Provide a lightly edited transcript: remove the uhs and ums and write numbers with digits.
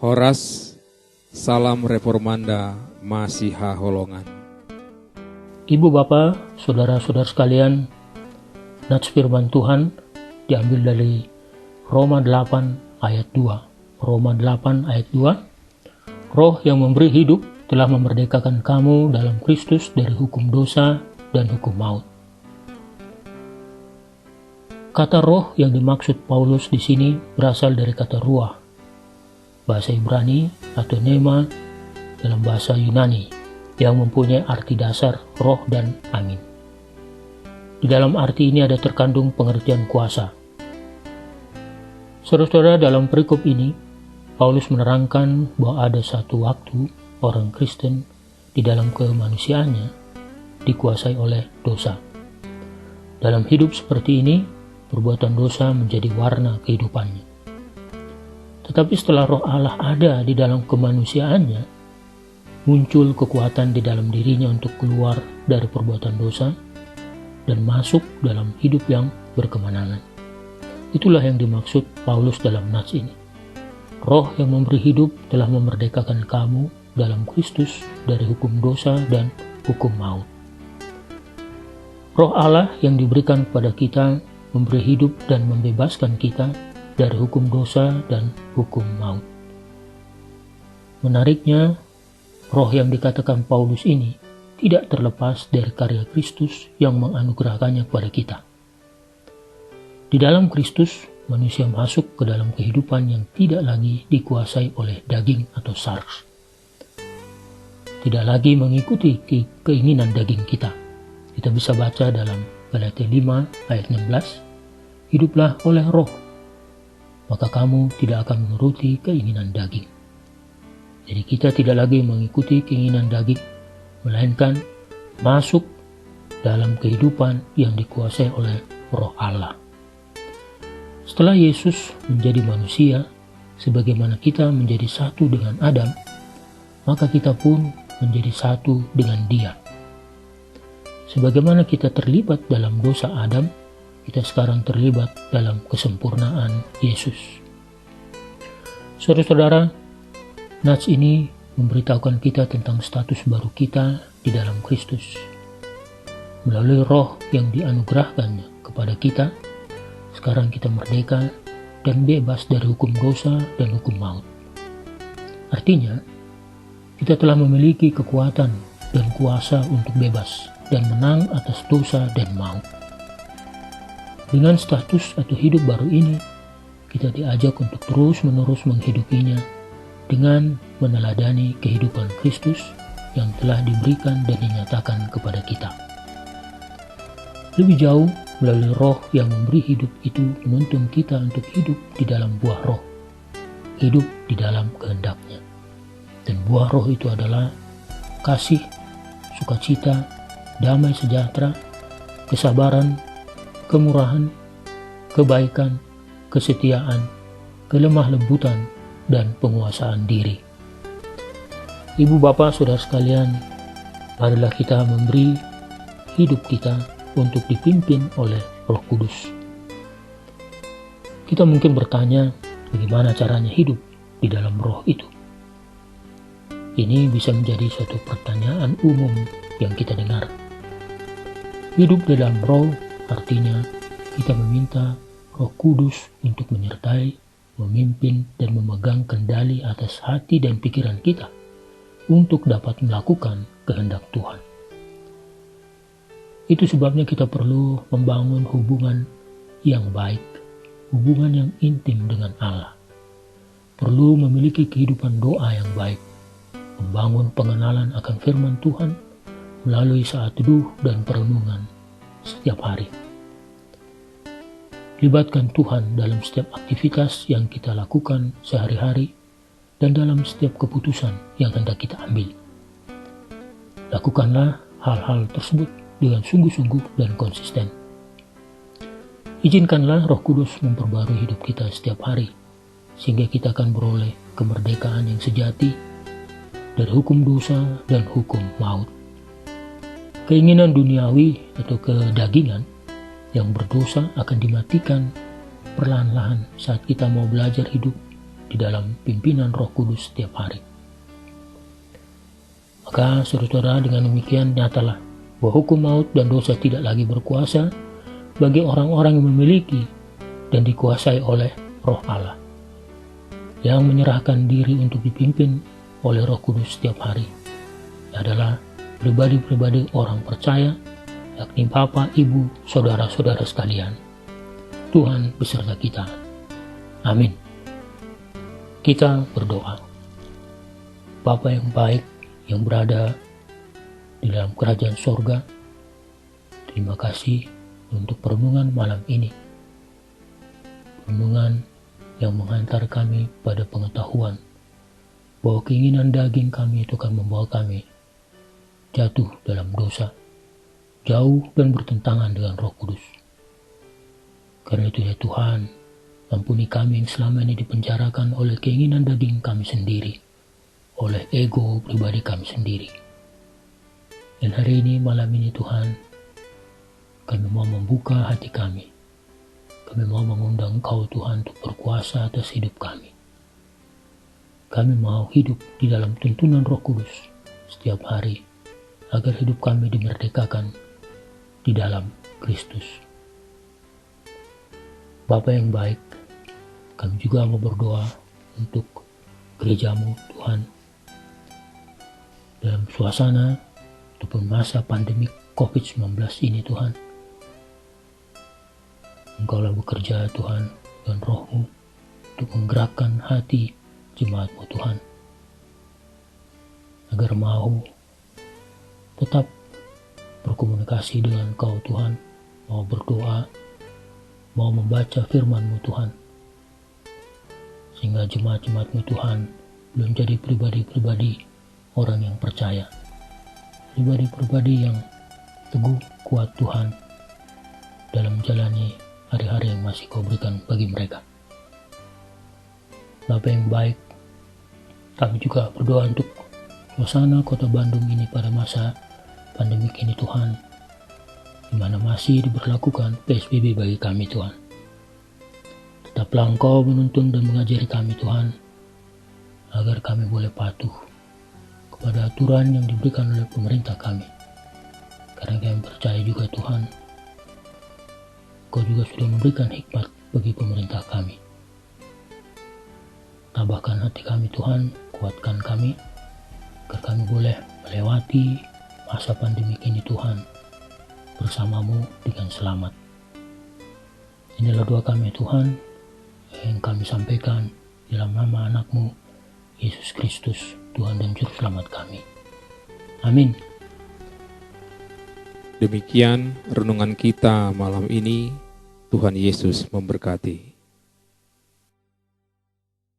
Horas, salam reformanda Masiha Holongan. Ibu bapak, saudara-saudara sekalian, nats firman Tuhan diambil dari Roma 8 ayat 2. Roma 8 ayat 2. Roh yang memberi hidup telah memerdekakan kamu dalam Kristus dari hukum dosa dan hukum maut. Kata roh yang dimaksud Paulus di sini berasal dari kata ruah, bahasa Ibrani atau nema dalam bahasa Yunani, yang mempunyai arti dasar roh dan angin. Di dalam arti ini ada terkandung pengertian kuasa. Saudara-saudara, dalam perikop ini, Paulus menerangkan bahwa ada satu waktu orang Kristen di dalam kemanusiaannya dikuasai oleh dosa. Dalam hidup seperti ini, perbuatan dosa menjadi warna kehidupannya. Tetapi setelah roh Allah ada di dalam kemanusiaannya, muncul kekuatan di dalam dirinya untuk keluar dari perbuatan dosa dan masuk dalam hidup yang berkemenangan. Itulah yang dimaksud Paulus dalam nats ini. Roh yang memberi hidup telah memerdekakan kamu dalam Kristus dari hukum dosa dan hukum maut. Roh Allah yang diberikan kepada kita memberi hidup dan membebaskan kita dari hukum dosa dan hukum maut. Menariknya, roh yang dikatakan Paulus ini tidak terlepas dari karya Kristus yang menganugerahkannya kepada kita. Di dalam Kristus, manusia masuk ke dalam kehidupan yang tidak lagi dikuasai oleh daging atau sarx. Tidak lagi mengikuti keinginan daging kita. Kita bisa baca dalam Galatia 5 ayat 16, hiduplah oleh roh, maka kamu tidak akan menuruti keinginan daging. Jadi kita tidak lagi mengikuti keinginan daging, melainkan masuk dalam kehidupan yang dikuasai oleh roh Allah. Setelah Yesus menjadi manusia, sebagaimana kita menjadi satu dengan Adam, maka kita pun menjadi satu dengan Dia. Sebagaimana kita terlibat dalam dosa Adam, kita sekarang terlibat dalam kesempurnaan Yesus. Saudara-saudara, nats ini memberitahukan kita tentang status baru kita di dalam Kristus. Melalui roh yang dianugerahkannya kepada kita, sekarang kita merdeka dan bebas dari hukum dosa dan hukum maut. Artinya, kita telah memiliki kekuatan dan kuasa untuk bebas dan menang atas dosa dan maut. Dengan status atau hidup baru ini, kita diajak untuk terus-menerus menghidupinya dengan meneladani kehidupan Kristus yang telah diberikan dan dinyatakan kepada kita. Lebih jauh, melalui roh yang memberi hidup itu menuntun kita untuk hidup di dalam buah roh, hidup di dalam kehendak-Nya. Dan buah roh itu adalah kasih, sukacita, damai sejahtera, kesabaran, kemurahan, kebaikan, kesetiaan, kelemah lembutan, dan penguasaan diri. Ibu bapak saudara sekalian, marilah kita memberi hidup kita untuk dipimpin oleh Roh Kudus. Kita mungkin bertanya, bagaimana caranya hidup di dalam roh itu? Ini bisa menjadi suatu pertanyaan umum yang kita dengar. Hidup di dalam roh artinya kita meminta Roh Kudus untuk menyertai, memimpin, dan memegang kendali atas hati dan pikiran kita untuk dapat melakukan kehendak Tuhan. Itu sebabnya kita perlu membangun hubungan yang baik, hubungan yang intim dengan Allah. Perlu memiliki kehidupan doa yang baik, membangun pengenalan akan firman Tuhan melalui saat teduh dan perenungan setiap hari. Libatkan Tuhan dalam setiap aktivitas yang kita lakukan sehari-hari dan dalam setiap keputusan yang hendak kita ambil. Lakukanlah hal-hal tersebut dengan sungguh-sungguh dan konsisten. Izinkanlah Roh Kudus memperbarui hidup kita setiap hari, sehingga kita akan beroleh kemerdekaan yang sejati dari hukum dosa dan hukum maut. Keinginan duniawi atau kedagingan yang berdosa akan dimatikan perlahan-lahan saat kita mau belajar hidup di dalam pimpinan Roh Kudus setiap hari. Maka saudara-saudara, dengan demikian nyatalah bahwa hukum maut dan dosa tidak lagi berkuasa bagi orang-orang yang memiliki dan dikuasai oleh Roh Allah, yang menyerahkan diri untuk dipimpin oleh Roh Kudus setiap hari. Adalah pribadi-pribadi orang percaya, yakni Bapak, Ibu, saudara-saudara sekalian. Tuhan beserta kita. Amin. Kita berdoa. Bapa yang baik yang berada di dalam kerajaan sorga, terima kasih untuk perenungan malam ini. Perenungan yang menghantar kami pada pengetahuan bahwa keinginan daging kami itu akan membawa kami jatuh dalam dosa, jauh dan bertentangan dengan Roh Kudus. Karena itu ya Tuhan, ampuni kami yang selama ini dipenjarakan oleh keinginan daging kami sendiri, oleh ego pribadi kami sendiri. Dan hari ini, malam ini Tuhan, kami mau membuka hati kami. Kami mau mengundang Engkau Tuhan untuk berkuasa atas hidup kami. Kami mau hidup di dalam tuntunan Roh Kudus setiap hari, agar hidup kami dimerdekakan di dalam Kristus. Bapa yang baik, kami juga mau berdoa untuk gerejamu Tuhan. Dalam suasana ataupun masa pandemi COVID-19 ini Tuhan, Engkaulah bekerja Tuhan dengan Roh-Mu untuk menggerakkan hati jemaat-Mu Tuhan, agar mau tetap berkomunikasi dengan Kau Tuhan, mau berdoa, mau membaca firman-Mu Tuhan, sehingga jemaat-jemaat-Mu Tuhan belum jadi pribadi-pribadi orang yang percaya, pribadi-pribadi yang teguh kuat Tuhan dalam menjalani hari-hari yang masih Kau berikan bagi mereka. Bapa yang baik, kami juga berdoa untuk suasana kota Bandung ini pada masa pandemi ini Tuhan, di mana masih diberlakukan PSBB bagi kami Tuhan. Tetaplah Engkau menuntun dan mengajari kami Tuhan, agar kami boleh patuh kepada aturan yang diberikan oleh pemerintah kami. Karena kami percaya juga Tuhan, Kau juga sudah memberikan hikmat bagi pemerintah kami. Tambahkan hati kami Tuhan, kuatkan kami, agar kami boleh melewati masa pandemi ini Tuhan bersama-Mu dengan selamat. Inilah doa kami Tuhan, yang kami sampaikan dalam nama anak-Mu, Yesus Kristus, Tuhan dan Juru Selamat kami. Amin. Demikian renungan kita malam ini. Tuhan Yesus memberkati.